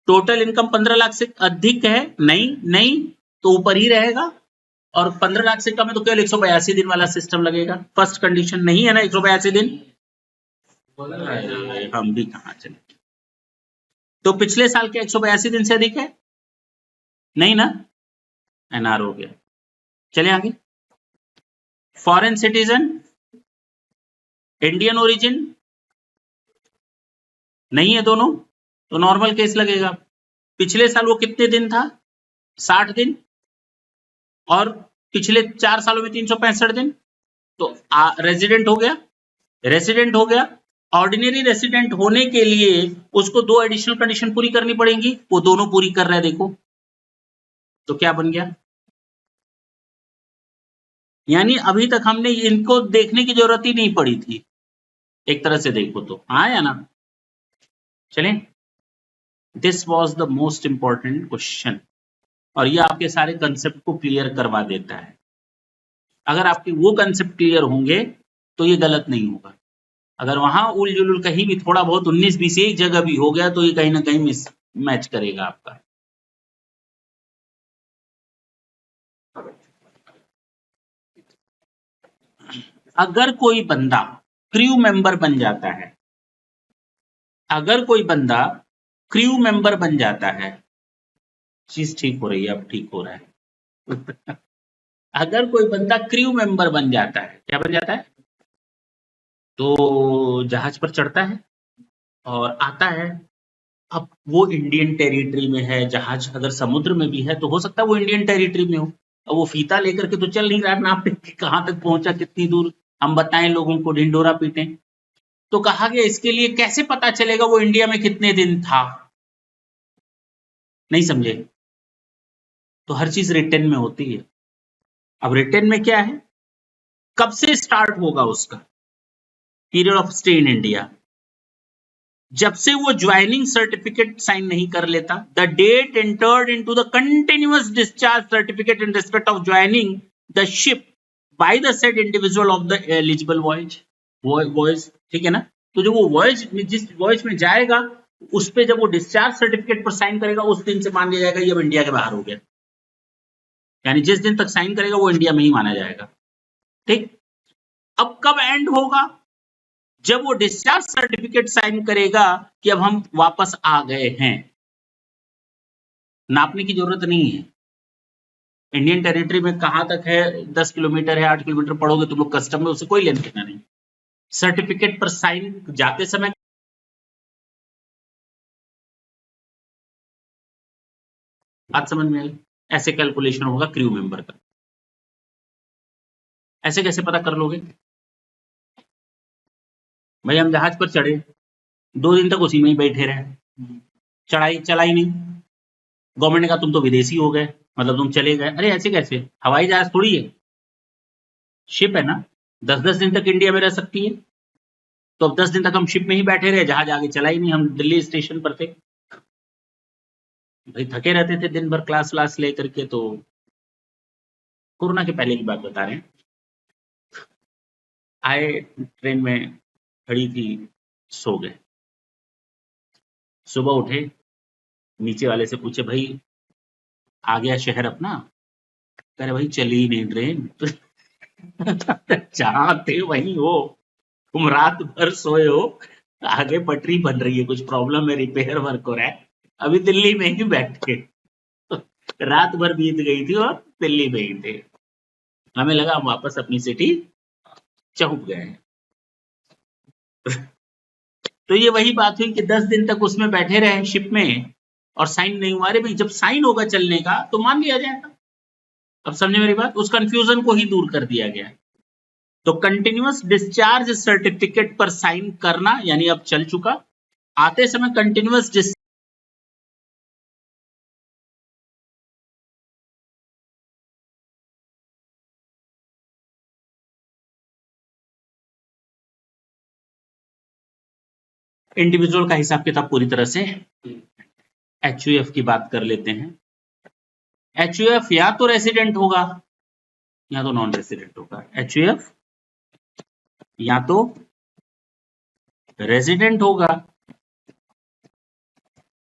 टोटल इनकम 15 लाख से अधिक है, नहीं नहीं तो ऊपर ही रहेगा। और 15 लाख से कम है तो केवल 182 दिन वाला सिस्टम लगेगा। फर्स्ट कंडीशन नहीं है ना 182 दिन। हम भी कहां चले। तो पिछले साल के 182 दिन से अधिक है, नहीं ना, एनआर हो गया। चले आगे। फॉरेन सिटीजन, इंडियन ओरिजिन, नहीं है दोनों, तो नॉर्मल केस लगेगा। पिछले साल वो कितने दिन था, 60 दिन, और पिछले 4 सालों में 365 दिन, तो रेजिडेंट हो गया। रेसिडेंट हो गया। ऑर्डिनरी रेसिडेंट होने के लिए उसको 2 एडिशनल कंडीशन पूरी करनी पड़ेंगी, वो दोनों पूरी कर रहा है, देखो। तो क्या बन गया, यानी अभी तक हमने इनको देखने की जरूरत ही नहीं पड़ी थी, एक तरह से देखो तो, हाँ या ना। चलें, this was the most important question, और ये आपके सारे कंसेप्ट को क्लियर करवा देता है। अगर आपके वो कंसेप्ट क्लियर होंगे तो ये गलत नहीं होगा। अगर वहां उल जुलुल कहीं भी थोड़ा बहुत 19-20 एक जगह भी हो गया तो ये कहीं ना कहीं मिस मैच करेगा आपका। अगर कोई बंदा क्रू मेंबर बन जाता है, अगर कोई बंदा क्रू मेंबर बन जाता है, चीज ठीक हो रही है, अब ठीक हो रहा है। अगर कोई बंदा क्रू मेंबर बन जाता है, क्या बन जाता है, तो जहाज पर चढ़ता है और आता है। अब वो इंडियन टेरिटरी में है, जहाज अगर समुद्र में भी है तो हो सकता है वो इंडियन टेरिटरी में हो। अब वो फीता लेकर के तो चल नहीं रहा नाप पे कि कहां तक पहुंचा, कितनी दूर, हम बताएं लोगों को, ढिंडोरा पीटें। तो कहा गया इसके लिए कैसे पता चलेगा वो इंडिया में कितने दिन था, नहीं समझे। तो हर चीज रिटर्न में होती है। अब रिटर्न में क्या है, कब से स्टार्ट होगा उसका period of stay in India, जब से वो ज्वाइनिंग सर्टिफिकेट साइन नहीं कर लेता। The date entered into the continuous discharge certificate in respect of joining the ship by the said individual of the eligible voyage, voyage, ठीक है ना। तो जो वो वॉयज में, जिस वॉयज में जाएगा, उस पे जब वो डिस्चार्ज सर्टिफिकेट पर साइन करेगा, उस दिन से मान लिया जाएगा ये अब इंडिया के बाहर हो गया। यानी जिस दिन तक साइन करेगा वो इंडिया में ही माना जाएगा, ठीक। अब कब एंड होगा, जब वो डिस्चार्ज सर्टिफिकेट साइन करेगा कि अब हम वापस आ गए हैं। नापने की जरूरत नहीं है। इंडियन टेरिटरी में कहां तक है, 10 किलोमीटर है, 8 किलोमीटर पढ़ोगे तुम लोग कस्टम में, उससे कोई लेना देना नहीं। सर्टिफिकेट पर साइन जाते समय, आज समझ में आई, ऐसे कैलकुलेशन होगा क्रू मेंबर का। ऐसे कैसे पता कर लोगे, भाई हम जहाज पर चढ़े, 2 दिन तक उसी में ही बैठे रहे, चढ़ाई चलाई नहीं, गवर्नमेंट ने कहा तुम तो विदेशी हो गए, मतलब तुम चले गए। अरे ऐसे कैसे, हवाई जहाज थोड़ी है, शिप है ना, 10-10 दिन तक इंडिया में रह सकती है। तो अब 10 दिन तक हम शिप में ही बैठे रहे, जहाज आगे चला ही नहीं, हम दिल्ली स्टेशन पर थे, भाई थके रहते थे दिन भर क्लास व्लास लेकर के। तो कोरोना के पहले की बात बता रहे हैं। आए, ट्रेन में खड़ी थी, सो गए। सुबह उठे, नीचे वाले से पूछे भाई आ गया शहर अपना, कह रहे भाई चली ही नहीं ट्रेन। जहां थे वहीं हो, तुम रात भर सोए हो, आगे पटरी बन रही है, कुछ प्रॉब्लम है, रिपेयर वर्क हो रहा है, अभी दिल्ली में ही बैठे। रात भर बीत गई थी और दिल्ली में ही थे। हमें लगा हम वापस अपनी सिटी चौंक गए हैं। तो ये वही बात हुई कि 10 दिन तक उसमें बैठे रहे शिप में, और साइन नहीं हुआ। अरे भाई जब साइन होगा चलने का तो मान लिया जाएगा। अब समझे मेरी बात, उस कंफ्यूजन को ही दूर कर दिया गया। तो कंटिन्यूअस डिस्चार्ज सर्टिफिकेट पर साइन करना, यानी अब चल चुका, आते समय कंटिन्यूअस इंडिविजुअल का हिसाब किताब पूरी तरह से एचयूएफ की बात कर लेते हैं। एचयूएफ या तो रेसिडेंट होगा या तो नॉन रेसिडेंट होगा। एचयूएफ या तो रेसिडेंट होगा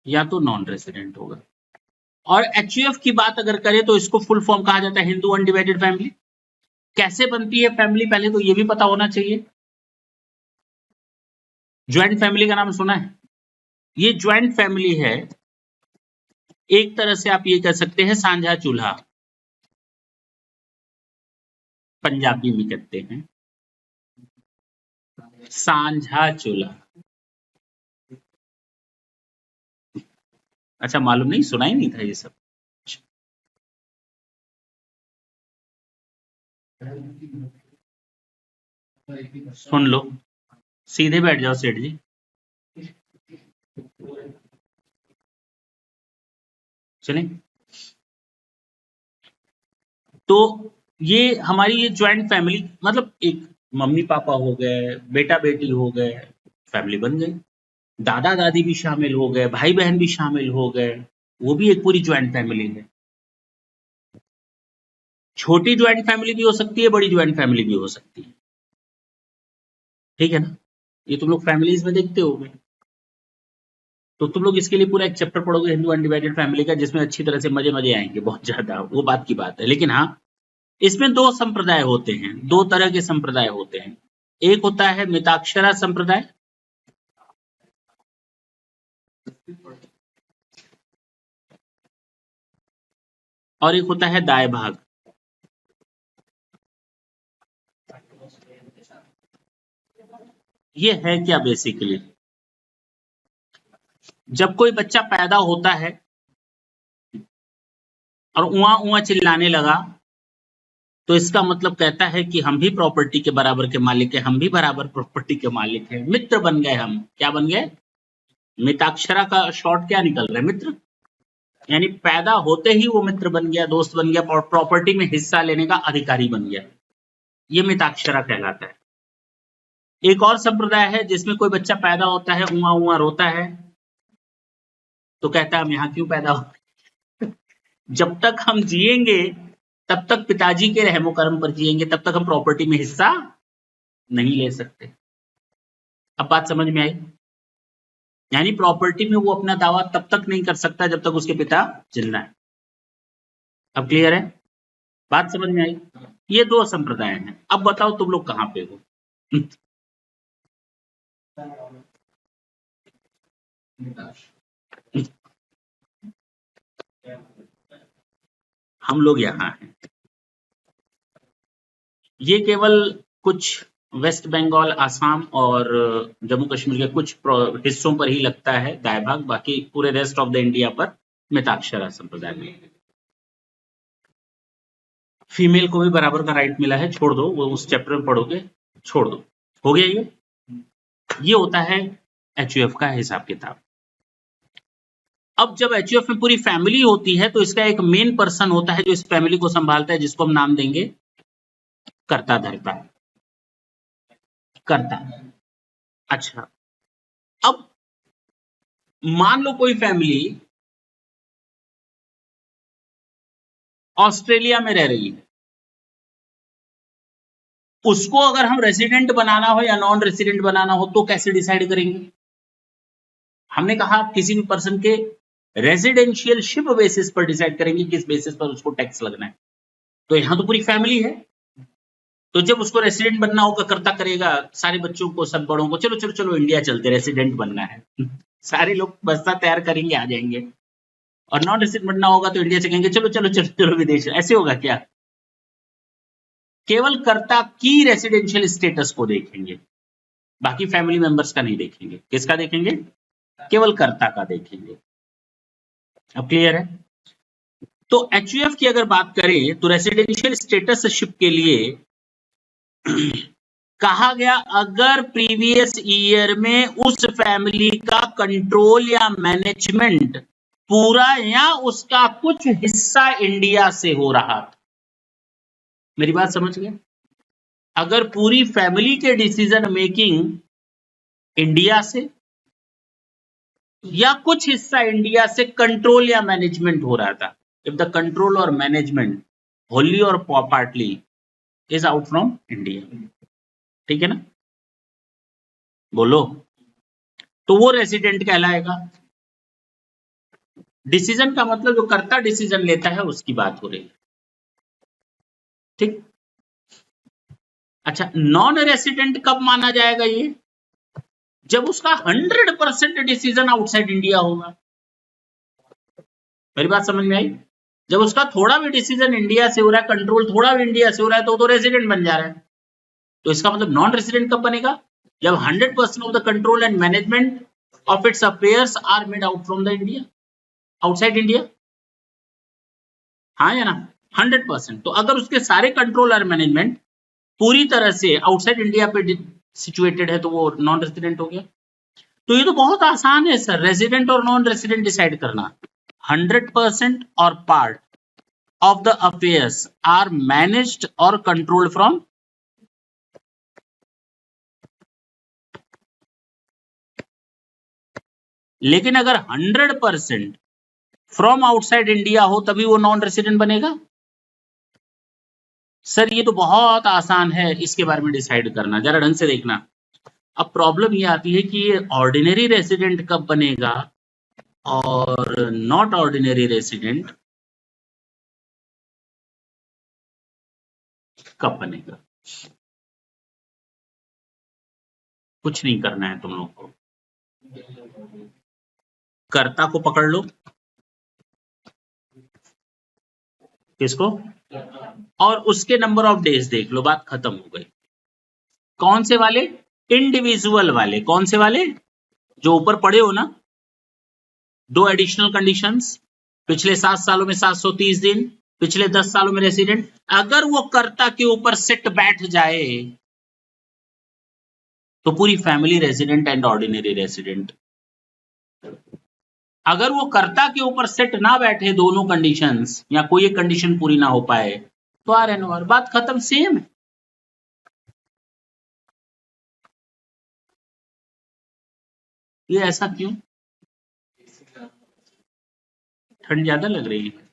या तो नॉन रेसिडेंट होगा। और एचयूएफ की बात अगर करें तो इसको फुल फॉर्म कहा जाता है हिंदू अनडिवाइडेड फैमिली। कैसे बनती है फैमिली, पहले तो ये भी पता होना चाहिए। ज्वाइंट फैमिली का नाम सुना है? ये ज्वाइंट फैमिली है, एक तरह से आप ये कह सकते हैं सांझा चूल्हा, पंजाबी में कहते हैं सांझा चूल्हा। अच्छा, मालूम नहीं, सुना ही नहीं था ये सब। सुन लो, सीधे बैठ जाओ सेठ जी। चलें, तो ये हमारी ये ज्वाइंट फैमिली मतलब एक मम्मी पापा हो गए, बेटा बेटी हो गए, फैमिली बन गई। दादा दादी भी शामिल हो गए, भाई बहन भी शामिल हो गए, वो भी एक पूरी ज्वाइंट फैमिली है। छोटी ज्वाइंट फैमिली भी हो सकती है, बड़ी ज्वाइंट फैमिली भी हो सकती है, ठीक है ना? ये तुम लोग फैमिलीज में देखते होगे। तो तुम लोग इसके लिए पूरा एक चैप्टर पढ़ोगे हिंदू अनडिवाइडेड फैमिली का, जिसमें अच्छी तरह से मजे मजे आएंगे, बहुत ज्यादा, वो बात की बात है। लेकिन हाँ, इसमें दो संप्रदाय होते हैं, दो तरह के संप्रदाय होते हैं। एक होता है मिताक्षरा संप्रदाय, और एक होता है दाय भाग। ये है क्या बेसिकली, जब कोई बच्चा पैदा होता है और उआ उआ चिल्लाने लगा, तो इसका मतलब कहता है कि हम भी प्रॉपर्टी के बराबर के मालिक हैं, हम भी बराबर प्रॉपर्टी के मालिक हैं, मित्र बन गए हम। क्या बन गए? मिताक्षरा का शॉर्ट क्या निकल रहा है? मित्र। यानी पैदा होते ही वो मित्र बन गया, दोस्त बन गया, और प्रॉपर्टी में हिस्सा लेने का अधिकारी बन गया। ये मिताक्षरा कहलाता है। एक और संप्रदाय है जिसमें कोई बच्चा पैदा होता है, उआ उआ रोता है, तो कहता है हम यहाँ क्यों पैदा हो। जब तक हम जिएंगे तब तक पिताजी के रहमो कर्म पर जिएंगे, तब तक हम प्रॉपर्टी में हिस्सा नहीं ले सकते। अब बात समझ में आई? यानी प्रॉपर्टी में वो अपना दावा तब तक नहीं कर सकता जब तक उसके पिता जिंदा है। अब क्लियर है? बात समझ में आई? ये दो संप्रदाय हैं। अब बताओ तुम लोग कहां पे हो? हम लोग यहाँ हैं। ये केवल कुछ वेस्ट बंगाल, आसाम और जम्मू कश्मीर के कुछ हिस्सों पर ही लगता है दाय भाग, बाकी पूरे रेस्ट ऑफ द इंडिया पर मिताक्षरा संप्रदाय में। फीमेल को भी बराबर का राइट मिला है, छोड़ दो, वो उस चैप्टर में पढ़ोगे, छोड़ दो। हो गया ये होता है एचयूएफ का हिसाब किताब। अब जब एचयूएफ में पूरी फैमिली होती है तो इसका एक मेन पर्सन होता है जो इस फैमिली को संभालता है, जिसको हम नाम देंगे कर्ता धर्ता। कर्ता। अच्छा, अब मान लो कोई फैमिली ऑस्ट्रेलिया में रह रही है, उसको अगर हम रेसिडेंट बनाना हो या नॉन रेसिडेंट बनाना हो तो कैसे डिसाइड करेंगे? हमने कहा किसी भी पर्सन के रेजिडेंशियलशिप बेसिस पर डिसाइड करेंगे, किस बेसिस पर उसको टैक्स लगना है। तो यहां तो पूरी फैमिली है, तो जब उसको रेसिडेंट बनना होगा, कर्ता करेगा सारे बच्चों को, सब बड़ों को, चलो चलो चलो इंडिया चलते, रेसिडेंट बनना है। सारे लोग बस्ता तैयार करेंगे, आ जाएंगे। और नॉन रेसिडेंट बनना होगा तो इंडिया से कहेंगे चलो चलो चलो चलो विदेश। ऐसे होगा क्या? केवल कर्ता की रेसिडेंशियल स्टेटस को देखेंगे, बाकी फैमिली मेंबर्स का नहीं देखेंगे। किसका देखेंगे? केवल कर्ता का देखेंगे। अब क्लियर है? तो एचयूएफ की अगर बात करें तो रेसिडेंशियल स्टेटसशिप के लिए कहा गया, अगर प्रीवियस ईयर में उस फैमिली का कंट्रोल या मैनेजमेंट पूरा या उसका कुछ हिस्सा इंडिया से हो रहा था। मेरी बात समझ गए? अगर पूरी फैमिली के डिसीजन मेकिंग इंडिया से या कुछ हिस्सा इंडिया से कंट्रोल या मैनेजमेंट हो रहा था। इफ द कंट्रोल और मैनेजमेंट होली और partly is out from India, ठीक है ना, बोलो, तो वो रेसिडेंट कहलाएगा। डिसीजन का मतलब जो कर्ता डिसीजन लेता है उसकी बात हो रही है, ठीक। अच्छा, नॉन रेसिडेंट कब माना जाएगा ये? जब उसका 100% डिसीजन आउटसाइड इंडिया होगा। मेरी बात समझ में आई? जब उसका थोड़ा भी डिसीजन इंडिया से हो रहा है, कंट्रोल थोड़ा भी इंडिया से हो रहा है, तो रेसिडेंट बन जा रहा है। तो इसका मतलब नॉन रेसिडेंट कब बनेगा? जब 100% of the control and management of its affairs are made out from the India, outside India. हाँ या ना? 100%। तो अगर उसके सारे कंट्रोल और मैनेजमेंट पूरी तरह से आउटसाइड इंडिया पे सिचुएटेड है तो वो नॉन रेसिडेंट हो गया। तो ये तो बहुत आसान है सर, रेसिडेंट और नॉन रेसिडेंट डिसाइड करना। 100% or part of the affairs are managed or controlled from, लेकिन अगर 100% फ्रॉम आउटसाइड इंडिया हो तभी वो नॉन रेसिडेंट बनेगा। सर ये तो बहुत आसान है इसके बारे में डिसाइड करना, जरा ढंग से देखना। अब प्रॉब्लम ये आती है कि ये ऑर्डिनरी रेसिडेंट कब बनेगा और नॉट ऑर्डिनरी रेसिडेंट कब बनेगा। कुछ नहीं करना है तुम लोग को, कर्ता को पकड़ लो, किसको, और उसके नंबर ऑफ डेज देख लो, बात खत्म हो गई। कौन से वाले? इंडिविजुअल वाले। कौन से वाले? जो ऊपर पढ़े हो ना, दो एडिशनल कंडीशंस, पिछले 7 सालों में 730 दिन, पिछले 10 सालों में रेसिडेंट। अगर वो कर्ता के ऊपर सिट बैठ जाए तो पूरी family resident and ordinary resident. अगर वो कर्ता के ऊपर सेट ना बैठे दोनों कंडीशंस या कोई एक कंडीशन पूरी ना हो पाए तो आर एन ओवर, बात खत्म, सेम है। ये ऐसा क्यों? ठंड ज्यादा लग रही है?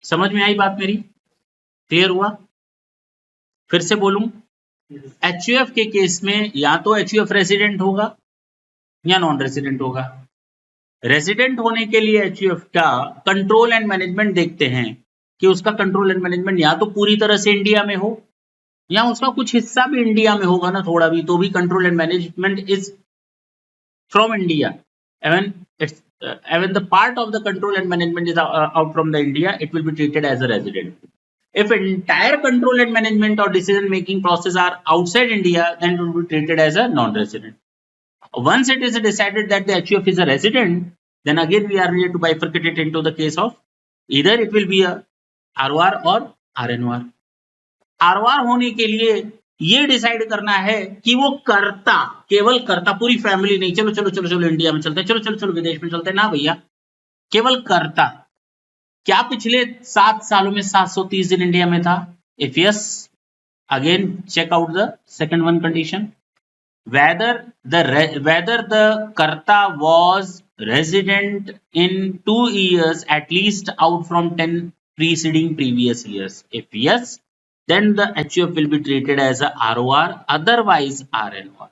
समझ में आई बात मेरी? क्लियर हुआ? फिर से बोलूं, एचयूएफ के केस में या तो एचयूएफ रेसिडेंट होगा या नॉन रेसिडेंट होगा। रेसिडेंट होने के लिए एचयूएफ का कंट्रोल एंड मैनेजमेंट देखते हैं कि उसका कंट्रोल एंड मैनेजमेंट या तो पूरी तरह से इंडिया में हो या उसका कुछ हिस्सा भी इंडिया में होगा ना, थोड़ा भी, तो भी control and management is from India. Even the part of the control and management is out from the India, it will be treated as a resident. If entire control and management or decision making process are outside India, then it will be treated as a non-resident. Once it is decided that the HUF is a resident, then again we are ready to bifurcate it into the case of either it will be a ROR or RNOR. ROR होने के लिए ये decide करना है कि वो कर्ता, केवल कर्ता, पूरी फैमिली नहीं, चलो चलो चलो चलो इंडिया में चलते हैं, चलो चलो चलो विदेश में चलते हैं, ना भैया, केवल कर्ता क्या पिछले 7 सालों में 730 दिन इंडिया में था? If yes, again check out the second one condition, whether the karta was resident in 2 years at least out from 10 preceding previous years. If yes, then the HUF will be treated as a ROR, otherwise RNOR.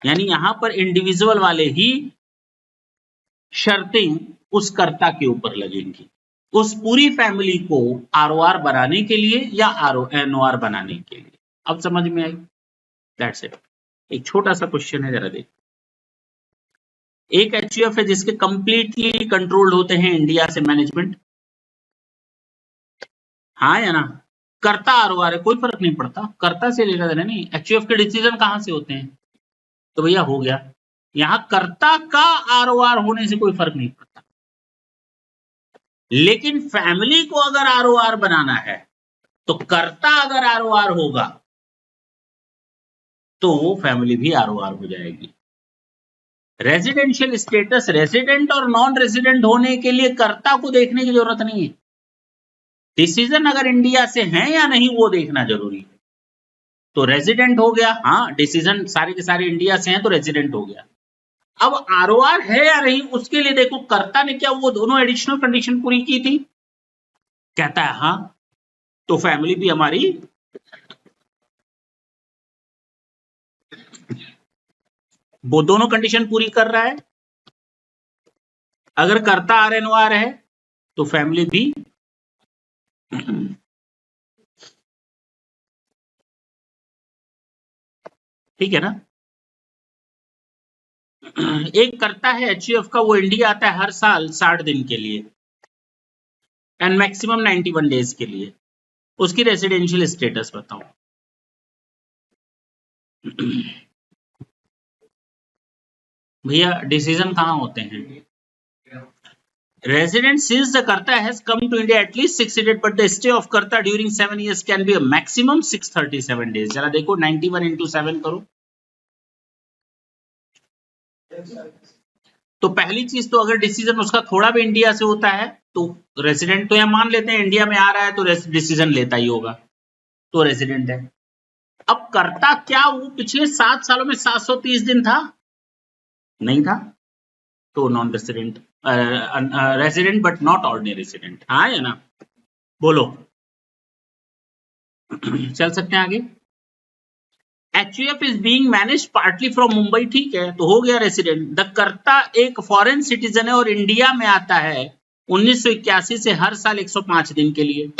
यानी यहां पर individual वाले ही शर्तें उस कर्ता के ऊपर लगेंगी, उस पूरी फैमिली को ROR बनाने के लिए या RNOR बनाने के लिए। अब समझ में आई? That's it. एक छोटा सा क्वेश्चन है, जरा देख। एक एचयूएफ है जिसके कंप्लीटली कंट्रोल्ड होते हैं इंडिया से मैनेजमेंट, हाँ या ना? कर्ता आरओआर है, कोई फर्क नहीं पड़ता, कर्ता से लेना देना नहीं। एचयूएफ के डिसीजन कहां से होते हैं? तो भैया हो गया, यहां कर्ता का आरओआर होने से कोई फर्क नहीं पड़ता, लेकिन फैमिली को अगर आरओआर बनाना है तो कर्ता अगर आरओआर होगा तो वो फैमिली भी आरओआर हो जाएगी। रेजिडेंशियल स्टेटस रेजिडेंट और नॉन रेजिडेंट होने के लिए कर्ता को देखने की जरूरत नहीं है, डिसीजन अगर इंडिया से है या नहीं वो देखना जरूरी है। तो रेजिडेंट हो गया, हाँ डिसीजन सारे के सारे इंडिया से हैं तो रेजिडेंट हो गया। अब आरओआर है या नहीं उसके लिए देखो कर्ता ने क्या वो दोनों एडिशनल कंडीशन पूरी की थी, कहता है हाँ, तो फैमिली भी हमारी वो दोनों कंडीशन पूरी कर रहा है। अगर कर्ता आरएनओआर है तो फैमिली भी ठीक है ना। एक करता है एचयूएफ का, वो इंडिया आता है हर साल 60 दिन के लिए एंड मैक्सिमम 91 डेज के लिए। उसकी रेसिडेंशियल स्टेटस बताओ। भैया डिसीजन कहां होते हैं? Resident since the karta has come to India at least 60 days but the stay of karta during 7 years can be a maximum 637 days. जरा देखो 91 into 7 करो। तो पहली चीज तो अगर डिसीजन उसका थोड़ा भी इंडिया से होता है तो रेजिडेंट, तो यहां मान लेते हैं इंडिया में आ रहा है तो डिसीजन लेता ही होगा, तो रेजिडेंट है। अब करता क्या वो पिछले 7 सालों में 730 दिन था? नहीं था, तो non resident, resident but not ordinary resident. हाँ या ना, बोलो। चल सकते हैं आगे। HUF is being manage partly from Mumbai, ठीक है, तो हो गया रेसिडेंट। द कर्ता एक फॉरेन सिटीजन है और इंडिया में आता है 1981 से हर साल 105 दिन के लिए।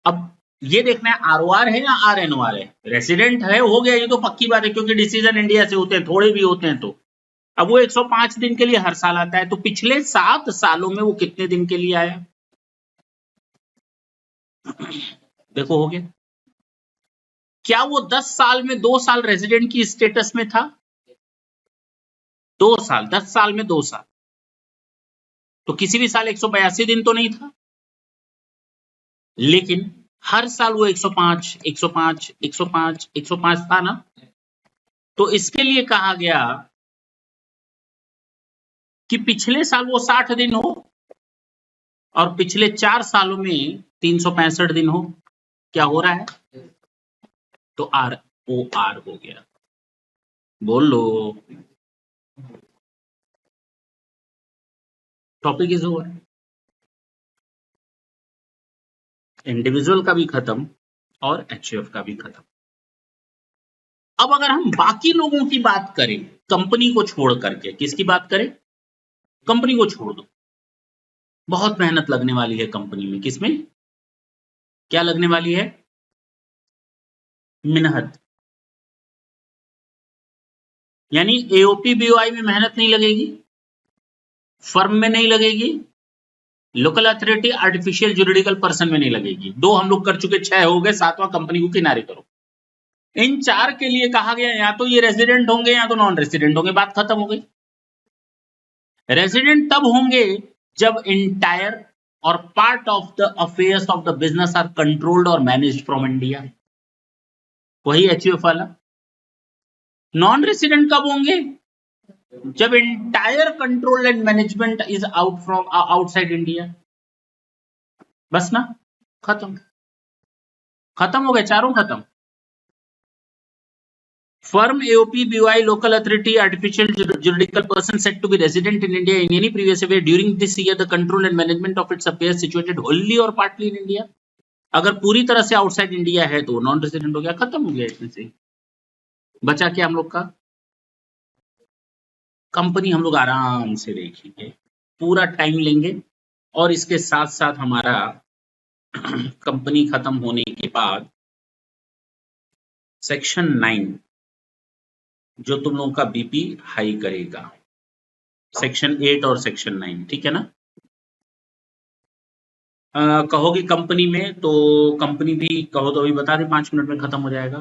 अब ये देखना है आरओआर है या आरएनओआर है। रेसिडेंट है, हो गया, ये तो पक्की बात है क्योंकि डिसीजन इंडिया से होते हैं, थोड़े भी होते हैं तो। अब वो 105 दिन के लिए हर साल आता है, तो पिछले 7 सालों में वो कितने दिन के लिए आया? देखो हो गया। क्या वो 10 साल में 2 साल रेजिडेंट की स्टेटस में था? 2 साल, 10 साल में 2 साल, तो किसी भी साल 182 दिन तो नहीं था, लेकिन हर साल वो 105 105 105 105 था ना। तो इसके लिए कहा गया कि पिछले साल वो 60 दिन हो और पिछले 4 सालों में 365 दिन हो। क्या हो रहा है? तो ROR हो गया। बोल लो, टॉपिक इज ओवर। इंडिविजुअल का भी खत्म और HUF का भी खत्म। अब अगर हम बाकी लोगों की बात करें, कंपनी को छोड़ करके, किसकी बात करें? कंपनी को छोड़ दो, बहुत मेहनत लगने वाली है कंपनी में। किसमें क्या लगने वाली है? मेहनत, यानी एओपी बीओआई में मेहनत नहीं लगेगी, फर्म में नहीं लगेगी, local authority artificial juridical person में नहीं लगेगी। 2 हम लोग कर चुके, 6 हो गए, 7वां कंपनी को किनारे करो। इन 4 के लिए कहा गया या तो ये रेजिडेंट होंगे या तो नॉन रेजिडेंट होंगे, बात खत्म हो गई। रेजिडेंट तब होंगे जब entire or part of the affairs of the business are controlled or managed from India, वही HUF वाला। नॉन रेजिडेंट कब होंगे? जब entire control and management is out from outside India. बस ना, खत्म, खत्म हो गए, चारों खत्म। Firm, AOP, BOI, local authority, artificial juridical person said to be resident in India in any previous year during this year, the control and management of its affairs situated wholly or partly in India. अगर पूरी तरह से outside India है तो non resident हो गया, खत्म हो गया। इसमें से बचा क्या हम लोग का? कंपनी हम लोग आराम से देखेंगे, पूरा टाइम लेंगे और इसके साथ साथ हमारा कंपनी खत्म होने के बाद सेक्शन 9 जो तुम लोगों का बीपी हाई करेगा, सेक्शन 8 और सेक्शन 9, ठीक है ना। कहोगे कंपनी में, तो कंपनी भी कहो तो अभी बता दे, 5 मिनट में खत्म हो जाएगा।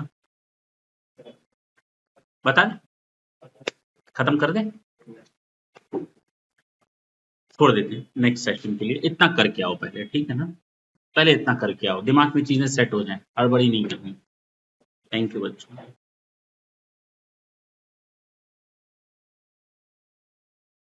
बता दे, खत्म कर दे, छोड़ देते नेक्स्ट सेशन के लिए। इतना करके आओ पहले, ठीक है ना, पहले इतना करके आओ, दिमाग में चीजें सेट हो जाएं, हड़बड़ी नहीं करनी। थैंक यू बच्चों।